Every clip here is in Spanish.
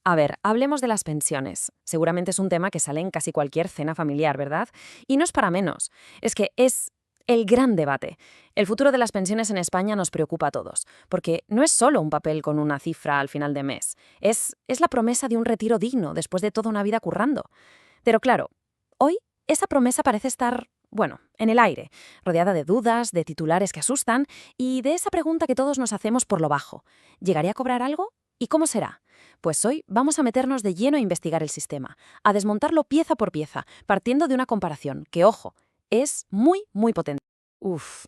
A ver, hablemos de las pensiones. Seguramente es un tema que sale en casi cualquier cena familiar, ¿verdad? Y no es para menos. Es que es el gran debate. El futuro de las pensiones en España nos preocupa a todos, porque no es solo un papel con una cifra al final de mes. Es la promesa de un retiro digno después de toda una vida currando. Pero claro, hoy esa promesa parece estar, bueno, en el aire, rodeada de dudas, de titulares que asustan y de esa pregunta que todos nos hacemos por lo bajo. ¿Llegaré a cobrar algo? ¿Y cómo será? Pues hoy vamos a meternos de lleno a investigar el sistema, a desmontarlo pieza por pieza, partiendo de una comparación que, ojo, es muy, muy potente.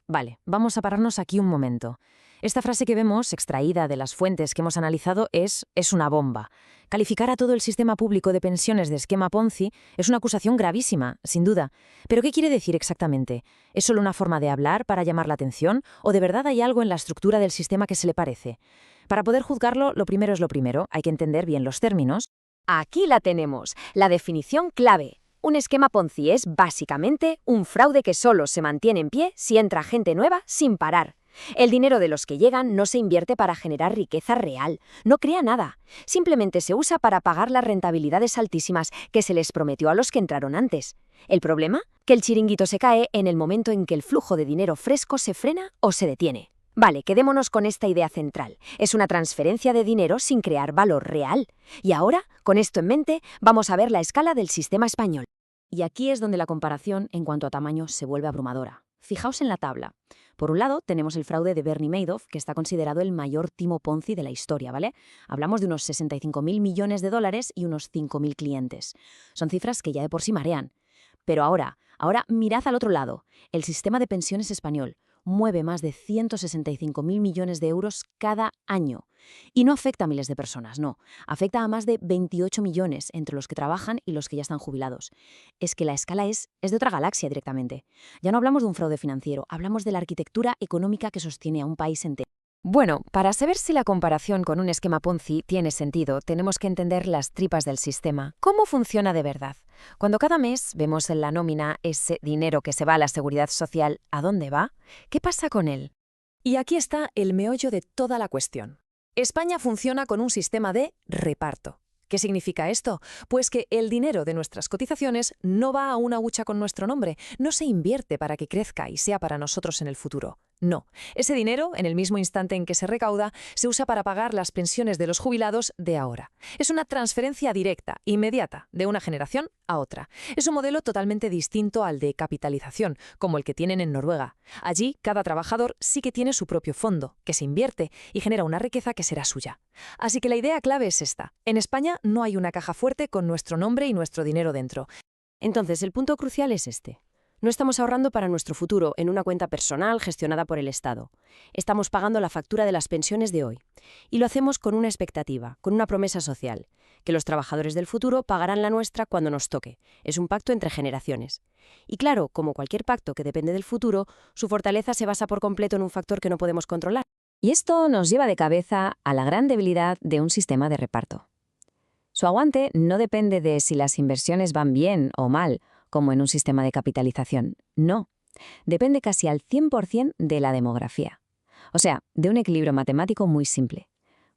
Vale, vamos a pararnos aquí un momento. Esta frase que vemos, extraída de las fuentes que hemos analizado, es una bomba. Calificar a todo el sistema público de pensiones de esquema Ponzi es una acusación gravísima, sin duda. ¿Pero qué quiere decir exactamente? ¿Es solo una forma de hablar para llamar la atención o de verdad hay algo en la estructura del sistema que se le parece? Para poder juzgarlo, lo primero es lo primero, hay que entender bien los términos. Aquí la tenemos, la definición clave. Un esquema Ponzi es básicamente un fraude que solo se mantiene en pie si entra gente nueva sin parar. El dinero de los que llegan no se invierte para generar riqueza real, no crea nada. Simplemente se usa para pagar las rentabilidades altísimas que se les prometió a los que entraron antes. ¿El problema? Que el chiringuito se cae en el momento en que el flujo de dinero fresco se frena o se detiene. Vale, quedémonos con esta idea central. Es una transferencia de dinero sin crear valor real. Y ahora, con esto en mente, vamos a ver la escala del sistema español. Y aquí es donde la comparación en cuanto a tamaño se vuelve abrumadora. Fijaos en la tabla. Por un lado, tenemos el fraude de Bernie Madoff, que está considerado el mayor timo Ponzi de la historia, ¿vale? Hablamos de unos 65.000 millones de dólares y unos 5.000 clientes. Son cifras que ya de por sí marean. Pero ahora mirad al otro lado. El sistema de pensiones español mueve más de 165.000 millones de euros cada año. Y no afecta a miles de personas, no. Afecta a más de 28 millones entre los que trabajan y los que ya están jubilados. Es que la escala es de otra galaxia directamente. Ya no hablamos de un fraude financiero, hablamos de la arquitectura económica que sostiene a un país entero. Bueno, para saber si la comparación con un esquema Ponzi tiene sentido, tenemos que entender las tripas del sistema. ¿Cómo funciona de verdad? Cuando cada mes vemos en la nómina ese dinero que se va a la seguridad social, ¿a dónde va? ¿Qué pasa con él? Y aquí está el meollo de toda la cuestión. España funciona con un sistema de reparto. ¿Qué significa esto? Pues que el dinero de nuestras cotizaciones no va a una hucha con nuestro nombre, no se invierte para que crezca y sea para nosotros en el futuro. No, ese dinero, en el mismo instante en que se recauda, se usa para pagar las pensiones de los jubilados de ahora. Es una transferencia directa, inmediata, de una generación a otra. Es un modelo totalmente distinto al de capitalización, como el que tienen en Noruega. Allí, cada trabajador sí que tiene su propio fondo, que se invierte y genera una riqueza que será suya. Así que la idea clave es esta. En España no hay una caja fuerte con nuestro nombre y nuestro dinero dentro. Entonces, el punto crucial es este. No estamos ahorrando para nuestro futuro en una cuenta personal gestionada por el Estado. Estamos pagando la factura de las pensiones de hoy. Y lo hacemos con una expectativa, con una promesa social, que los trabajadores del futuro pagarán la nuestra cuando nos toque. Es un pacto entre generaciones. Y claro, como cualquier pacto que depende del futuro, su fortaleza se basa por completo en un factor que no podemos controlar. Y esto nos lleva de cabeza a la gran debilidad de un sistema de reparto. Su aguante no depende de si las inversiones van bien o mal, como en un sistema de capitalización. No. Depende casi al 100% de la demografía. O sea, de un equilibrio matemático muy simple.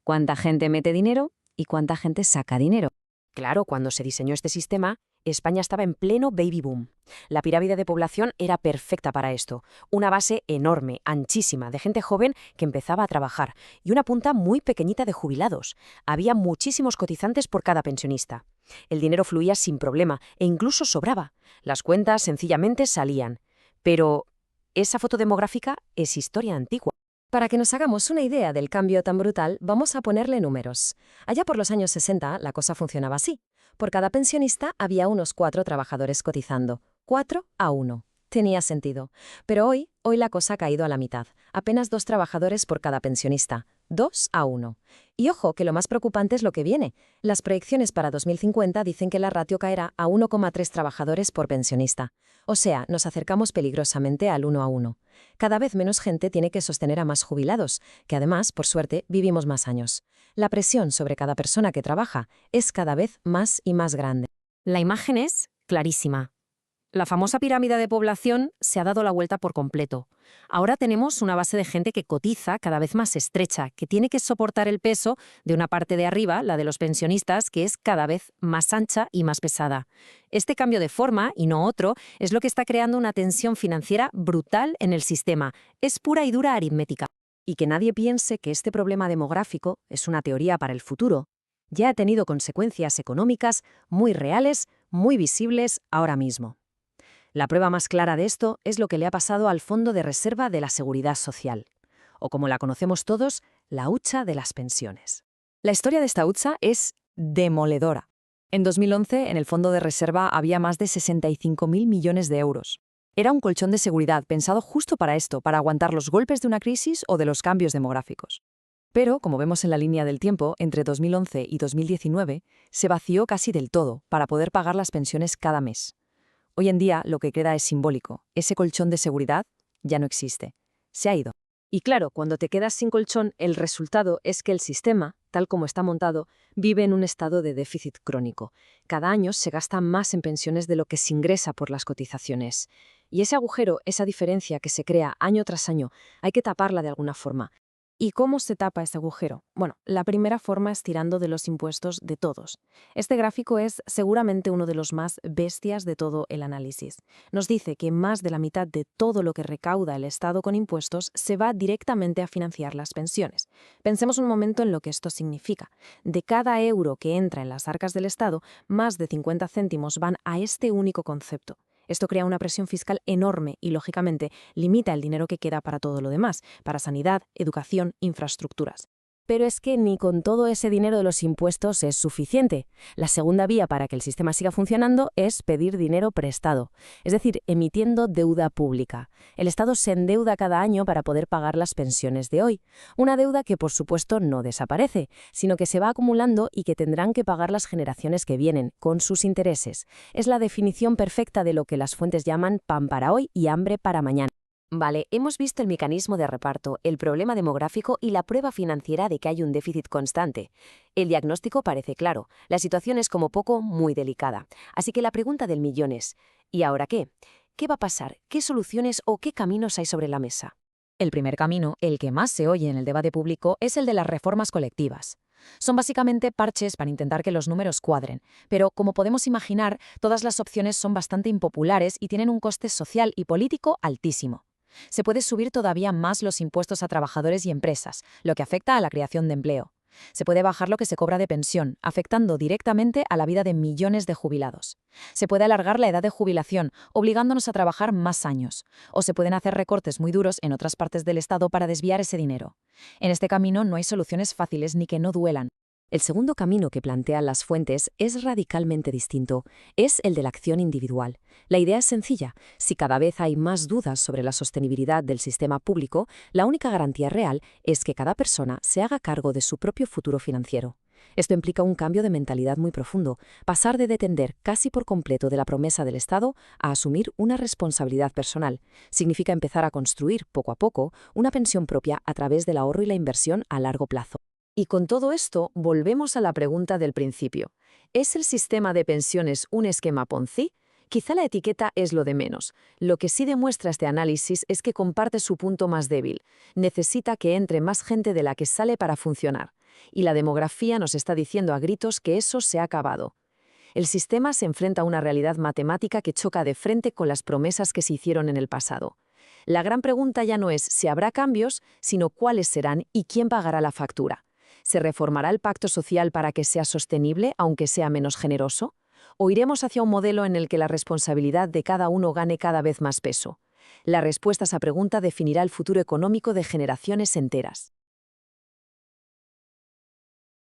¿Cuánta gente mete dinero y cuánta gente saca dinero? Claro, cuando se diseñó este sistema, España estaba en pleno baby boom. La pirámide de población era perfecta para esto. Una base enorme, anchísima, de gente joven que empezaba a trabajar y una punta muy pequeñita de jubilados. Había muchísimos cotizantes por cada pensionista. El dinero fluía sin problema e incluso sobraba. Las cuentas sencillamente salían. Pero esa foto demográfica es historia antigua. Para que nos hagamos una idea del cambio tan brutal, vamos a ponerle números. Allá por los años 60, la cosa funcionaba así. Por cada pensionista había unos 4 trabajadores cotizando. 4 a 1. Tenía sentido. Pero hoy la cosa ha caído a la mitad. Apenas 2 trabajadores por cada pensionista. 2 a 1. Y ojo, que lo más preocupante es lo que viene. Las proyecciones para 2050 dicen que la ratio caerá a 1,3 trabajadores por pensionista. O sea, nos acercamos peligrosamente al 1 a 1. Cada vez menos gente tiene que sostener a más jubilados, que además, por suerte, vivimos más años. La presión sobre cada persona que trabaja es cada vez más y más grande. La imagen es clarísima. La famosa pirámide de población se ha dado la vuelta por completo. Ahora tenemos una base de gente que cotiza cada vez más estrecha, que tiene que soportar el peso de una parte de arriba, la de los pensionistas, que es cada vez más ancha y más pesada. Este cambio de forma, y no otro, es lo que está creando una tensión financiera brutal en el sistema. Es pura y dura aritmética. Y que nadie piense que este problema demográfico es una teoría para el futuro. Ya ha tenido consecuencias económicas muy reales, muy visibles ahora mismo. La prueba más clara de esto es lo que le ha pasado al Fondo de Reserva de la Seguridad Social, o como la conocemos todos, la hucha de las pensiones. La historia de esta hucha es demoledora. En 2011, en el Fondo de Reserva había más de 65.000 millones de euros. Era un colchón de seguridad pensado justo para esto, para aguantar los golpes de una crisis o de los cambios demográficos. Pero, como vemos en la línea del tiempo, entre 2011 y 2019, se vació casi del todo para poder pagar las pensiones cada mes. Hoy en día lo que queda es simbólico. Ese colchón de seguridad ya no existe. Se ha ido. Y claro, cuando te quedas sin colchón, el resultado es que el sistema, tal como está montado, vive en un estado de déficit crónico. Cada año se gasta más en pensiones de lo que se ingresa por las cotizaciones. Y ese agujero, esa diferencia que se crea año tras año, hay que taparla de alguna forma. ¿Y cómo se tapa ese agujero? Bueno, la primera forma es tirando de los impuestos de todos. Este gráfico es seguramente uno de los más bestias de todo el análisis. Nos dice que más de la mitad de todo lo que recauda el Estado con impuestos se va directamente a financiar las pensiones. Pensemos un momento en lo que esto significa. De cada euro que entra en las arcas del Estado, más de 50 céntimos van a este único concepto. Esto crea una presión fiscal enorme y, lógicamente, limita el dinero que queda para todo lo demás, para sanidad, educación, infraestructuras. Pero es que ni con todo ese dinero de los impuestos es suficiente. La segunda vía para que el sistema siga funcionando es pedir dinero prestado, es decir, emitiendo deuda pública. El Estado se endeuda cada año para poder pagar las pensiones de hoy. Una deuda que, por supuesto, no desaparece, sino que se va acumulando y que tendrán que pagar las generaciones que vienen, con sus intereses. Es la definición perfecta de lo que las fuentes llaman pan para hoy y hambre para mañana. Vale, hemos visto el mecanismo de reparto, el problema demográfico y la prueba financiera de que hay un déficit constante. El diagnóstico parece claro, la situación es como poco muy delicada. Así que la pregunta del millón es, ¿y ahora qué? ¿Qué va a pasar? ¿Qué soluciones o qué caminos hay sobre la mesa? El primer camino, el que más se oye en el debate público, es el de las reformas colectivas. Son básicamente parches para intentar que los números cuadren, pero como podemos imaginar, todas las opciones son bastante impopulares y tienen un coste social y político altísimo. Se puede subir todavía más los impuestos a trabajadores y empresas, lo que afecta a la creación de empleo. Se puede bajar lo que se cobra de pensión, afectando directamente a la vida de millones de jubilados. Se puede alargar la edad de jubilación, obligándonos a trabajar más años. O se pueden hacer recortes muy duros en otras partes del Estado para desviar ese dinero. En este camino no hay soluciones fáciles ni que no duelan. El segundo camino que plantean las fuentes es radicalmente distinto. Es el de la acción individual. La idea es sencilla. Si cada vez hay más dudas sobre la sostenibilidad del sistema público, la única garantía real es que cada persona se haga cargo de su propio futuro financiero. Esto implica un cambio de mentalidad muy profundo, pasar de depender casi por completo de la promesa del Estado a asumir una responsabilidad personal. Significa empezar a construir, poco a poco, una pensión propia a través del ahorro y la inversión a largo plazo. Y con todo esto, volvemos a la pregunta del principio. ¿Es el sistema de pensiones un esquema Ponzi? Quizá la etiqueta es lo de menos. Lo que sí demuestra este análisis es que comparte su punto más débil. Necesita que entre más gente de la que sale para funcionar. Y la demografía nos está diciendo a gritos que eso se ha acabado. El sistema se enfrenta a una realidad matemática que choca de frente con las promesas que se hicieron en el pasado. La gran pregunta ya no es si habrá cambios, sino cuáles serán y quién pagará la factura. ¿Se reformará el pacto social para que sea sostenible, aunque sea menos generoso? ¿O iremos hacia un modelo en el que la responsabilidad de cada uno gane cada vez más peso? La respuesta a esa pregunta definirá el futuro económico de generaciones enteras.